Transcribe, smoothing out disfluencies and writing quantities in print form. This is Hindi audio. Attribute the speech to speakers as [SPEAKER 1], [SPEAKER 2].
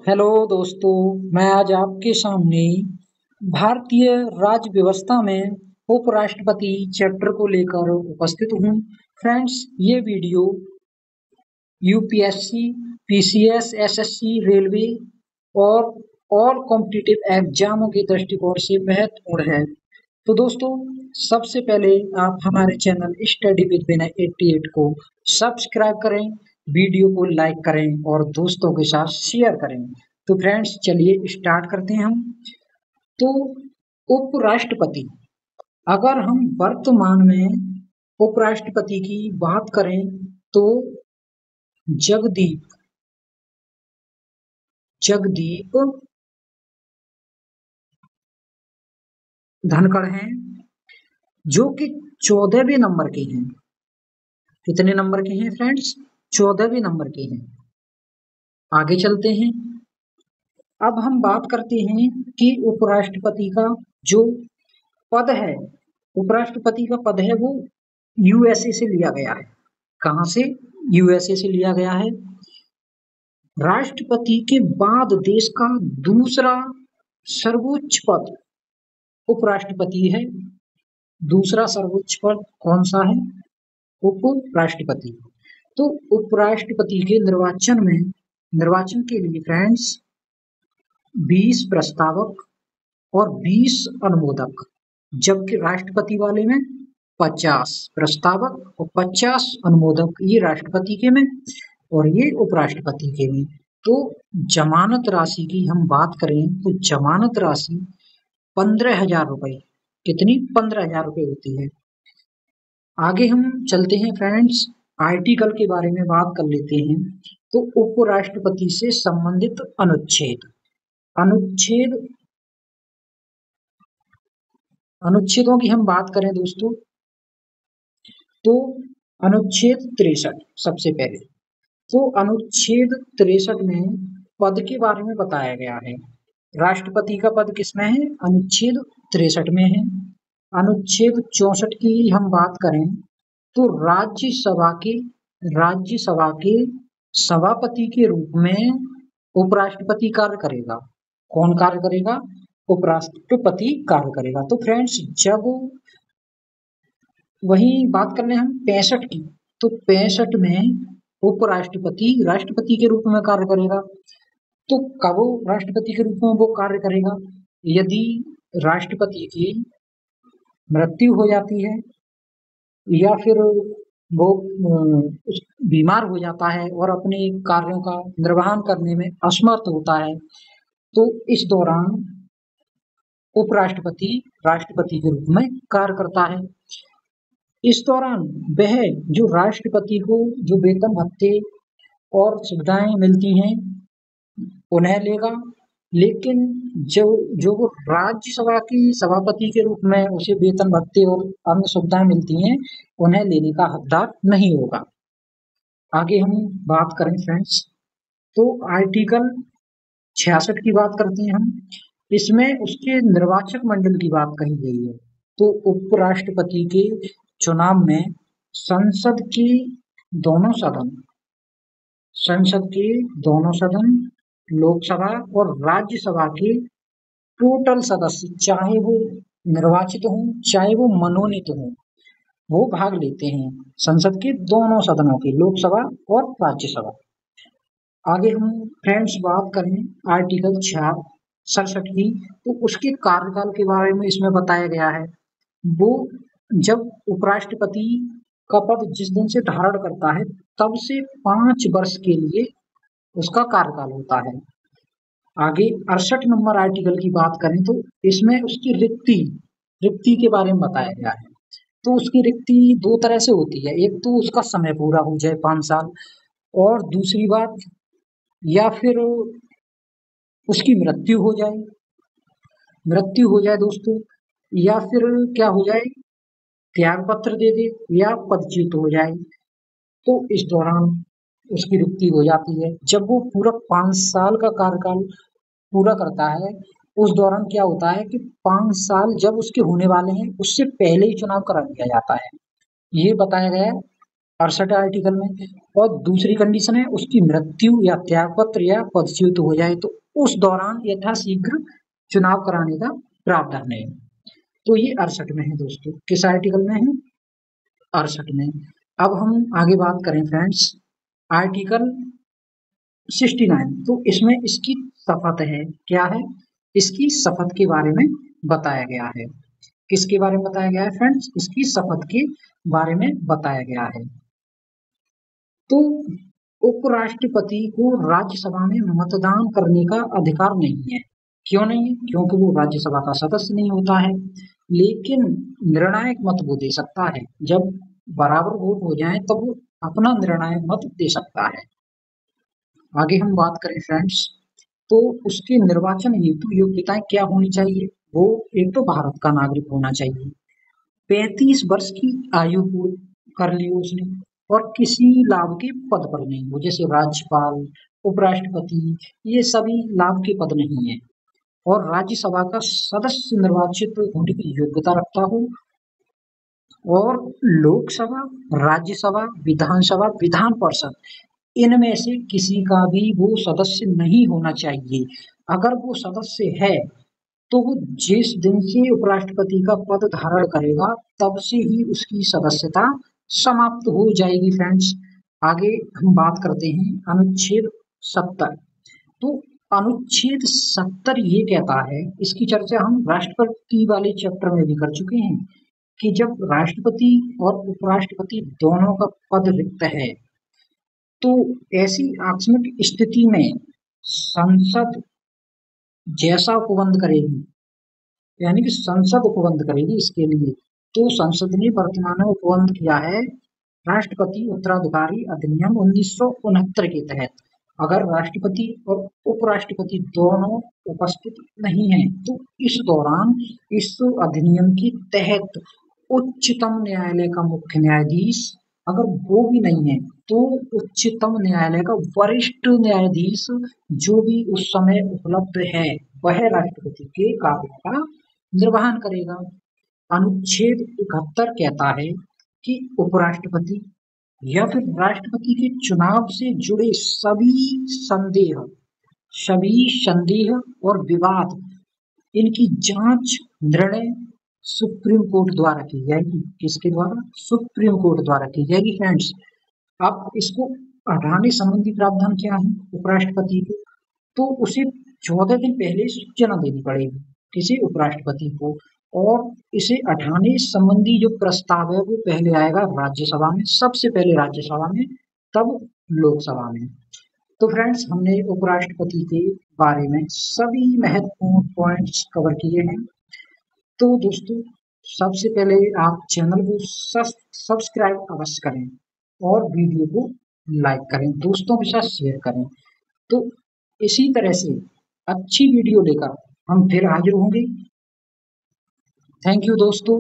[SPEAKER 1] हेलो दोस्तों, मैं आज आपके सामने भारतीय राज्य व्यवस्था में उपराष्ट्रपति चैप्टर को लेकर उपस्थित हूँ। फ्रेंड्स, ये video UPSC, PCS, SSC, railway और ऑल कॉम्पिटिटिव एग्जामों के दृष्टिकोण से महत्वपूर्ण है। तो दोस्तों, सबसे पहले आप हमारे चैनल स्टडी विद विनय 88 को सब्सक्राइब करें, वीडियो को लाइक करें और दोस्तों के साथ शेयर करें। तो फ्रेंड्स, चलिए स्टार्ट करते हैं हम। तो उपराष्ट्रपति, अगर हम वर्तमान में उपराष्ट्रपति की बात करें तो जगदीप धनखड़ हैं, जो कि 14वें नंबर के हैं। कितने नंबर के हैं फ्रेंड्स? 14वें नंबर के हैं। आगे चलते हैं। अब हम बात करते हैं कि उपराष्ट्रपति का जो पद है, उपराष्ट्रपति का पद है वो यूएसए से लिया गया है। कहां से? यूएसए से लिया गया है। राष्ट्रपति के बाद देश का दूसरा सर्वोच्च पद उपराष्ट्रपति है। दूसरा सर्वोच्च पद कौन सा है? उपराष्ट्रपति। तो उपराष्ट्रपति के निर्वाचन के लिए फ्रेंड्स 20 प्रस्तावक और 20 अनुमोदक, जबकि राष्ट्रपति वाले में 50 प्रस्तावक और 50 अनुमोदक, ये राष्ट्रपति के में और ये उपराष्ट्रपति के में। तो जमानत राशि की हम बात करें तो जमानत राशि 15,000 रुपए। कितनी? 15,000 रुपए होती है। आगे हम चलते हैं फ्रेंड्स, आर्टिकल के बारे में बात कर लेते हैं। तो उपराष्ट्रपति से संबंधित अनुच्छेदों की हम बात करें दोस्तों, तो अनुच्छेद 63 सबसे पहले। तो अनुच्छेद 63 में पद के बारे में बताया गया है। राष्ट्रपति का पद किसमें है? अनुच्छेद 63 में है। अनुच्छेद 64 की हम बात करें तो राज्यसभा के सभापति के रूप में उपराष्ट्रपति कार्य करेगा। कौन कार्य करेगा? उपराष्ट्रपति कार्य करेगा। तो फ्रेंड्स, जब वही बात कर रहे हैं हम 65 की, तो 65 में उपराष्ट्रपति राष्ट्रपति के रूप में कार्य करेगा। तो कब राष्ट्रपति के रूप में वो कार्य करेगा? यदि राष्ट्रपति की मृत्यु हो जाती है या फिर वो बीमार हो जाता है और अपने कार्यों का निर्वहन करने में असमर्थ होता है, तो इस दौरान उपराष्ट्रपति राष्ट्रपति के रूप में कार्य करता है। इस दौरान वह जो राष्ट्रपति को जो वेतन भत्ते और सुविधाएं मिलती हैं उन्हें लेगा, लेकिन जो राज्यसभा की सभापति के रूप में उसे वेतन भत्ते और अन्य सुविधाएं मिलती हैं उन्हें लेने का हकदार नहीं होगा। आगे हम बात करें फ्रेंड्स, तो आर्टिकल 66 की बात करते हैं हम। इसमें उसके निर्वाचक मंडल की बात कही गई है। तो उपराष्ट्रपति के चुनाव में संसद के दोनों सदन, लोकसभा और राज्यसभा के टोटल सदस्य, चाहे वो निर्वाचित हों चाहे वो मनोनीत हों, वो भाग लेते हैं संसद के दोनों सदनों की, लोकसभा और राज्यसभा। आगे हम फ्रेंड्स बात करें आर्टिकल 67 की, तो उसके कार्यकाल के बारे में इसमें बताया गया है। वो जब उपराष्ट्रपति का पद जिस दिन से धारण करता है तब से 5 वर्ष के लिए उसका कार्यकाल होता है। आगे 68 नंबर आर्टिकल की बात करें तो इसमें उसकी रिक्ति के बारे में बताया गया है। तो उसकी रिक्ति 2 तरह से होती है। एक तो उसका समय पूरा हो जाए 5 साल, और दूसरी बात या फिर उसकी मृत्यु हो जाए दोस्तों, या फिर क्या हो जाए, त्याग पत्र दे दे या पदच्युत हो जाए, तो इस दौरान उसकी रिक्ति हो जाती है। जब वो पूरा 5 साल का कार्यकाल पूरा करता है, उस दौरान क्या होता है कि 5 साल जब उसके होने वाले हैं उससे पहले ही चुनाव करा दिया जाता है। ये बताया गया है 68 आर्टिकल में। और दूसरी कंडीशन है उसकी मृत्यु या त्यागपत्र या पदच्युत हो जाए तो उस दौरान यथाशीघ्र चुनाव कराने का प्रावधान है। तो ये 68 में है दोस्तों। किस आर्टिकल में है? 68 में। अब हम आगे बात करें फ्रेंड्स, आर्टिकल 69। तो इसमें इसकी शपथ है, क्या है? इसकी शपथ के बारे में बताया गया है। किसके बारे में बताया गया है फ्रेंड्स? इसकी शपथ के बारे में बताया गया है। तो उपराष्ट्रपति को राज्यसभा में मतदान करने का अधिकार नहीं है। क्यों नहीं है? क्योंकि वो राज्यसभा का सदस्य नहीं होता है। लेकिन निर्णायक मत वो दे सकता है। जब बराबर वोट हो जाए तब वो अपना निर्णायक मत दे सकता है। आगे हम बात करें फ्रेंड्स, तो उसके निर्वाचन हेतु योग्यताएं क्या होनी चाहिए? वो एक तो भारत का नागरिक होना चाहिए, 35 वर्ष की आयु पूरी कर ली उसने, और किसी लाभ के पद पर नहीं हो, जैसे राज्यपाल, उपराष्ट्रपति, ये सभी लाभ के पद नहीं है। और राज्यसभा का सदस्य निर्वाचित होने की योग्यता रखता हो। और लोकसभा, राज्यसभा, विधानसभा, विधान परिषद, इनमें से किसी का भी वो सदस्य नहीं होना चाहिए। अगर वो सदस्य है तो वो जिस दिन से उपराष्ट्रपति का पद धारण करेगा तब से ही उसकी सदस्यता समाप्त हो जाएगी फ्रेंड्स। आगे हम बात करते हैं अनुच्छेद 70। तो अनुच्छेद 70 ये कहता है, इसकी चर्चा हम राष्ट्रपति वाले चैप्टर में भी कर चुके हैं, कि जब राष्ट्रपति और उपराष्ट्रपति दोनों का पद रिक्त है तो ऐसी आकस्मिक स्थिति में संसद जैसा उपबंध करेगी, यानी कि संसद उपबंध करेगी इसके लिए। तो संसद ने वर्तमान में उपबंध किया है राष्ट्रपति उत्तराधिकारी अधिनियम 1969 के तहत। अगर राष्ट्रपति और उपराष्ट्रपति दोनों उपस्थित नहीं हैं तो इस दौरान इस अधिनियम के तहत उच्चतम न्यायालय का मुख्य न्यायाधीश, अगर वो भी नहीं है तो उच्चतम न्यायालय का वरिष्ठ न्यायाधीश जो भी उस समय उपलब्ध है वह राष्ट्रपति के कार्यों का निर्वहन करेगा। अनुच्छेद 71 कहता है कि उपराष्ट्रपति या फिर राष्ट्रपति के चुनाव से जुड़े सभी संदेह और विवाद, इनकी जांच निर्णय सुप्रीम कोर्ट द्वारा की जाएगी। किसके द्वारा? सुप्रीम कोर्ट द्वारा की जाएगी फ्रेंड्स। अब इसको हटाने संबंधी प्रावधान क्या है उपराष्ट्रपति को? तो उसे 14 दिन पहले सूचना देनी पड़ेगी, किसी उपराष्ट्रपति को। और इसे हटाने संबंधी जो प्रस्ताव है वो पहले आएगा राज्यसभा में, सबसे पहले राज्यसभा में, तब लोकसभा में। तो फ्रेंड्स, हमने उपराष्ट्रपति के बारे में सभी महत्वपूर्ण पॉइंट्स कवर किए हैं। तो दोस्तों, सबसे पहले आप चैनल को सब्सक्राइब अवश्य करें और वीडियो को लाइक करें, दोस्तों के साथ शेयर करें। तो इसी तरह से अच्छी वीडियो लेकर हम फिर हाजिर होंगे। थैंक यू दोस्तों।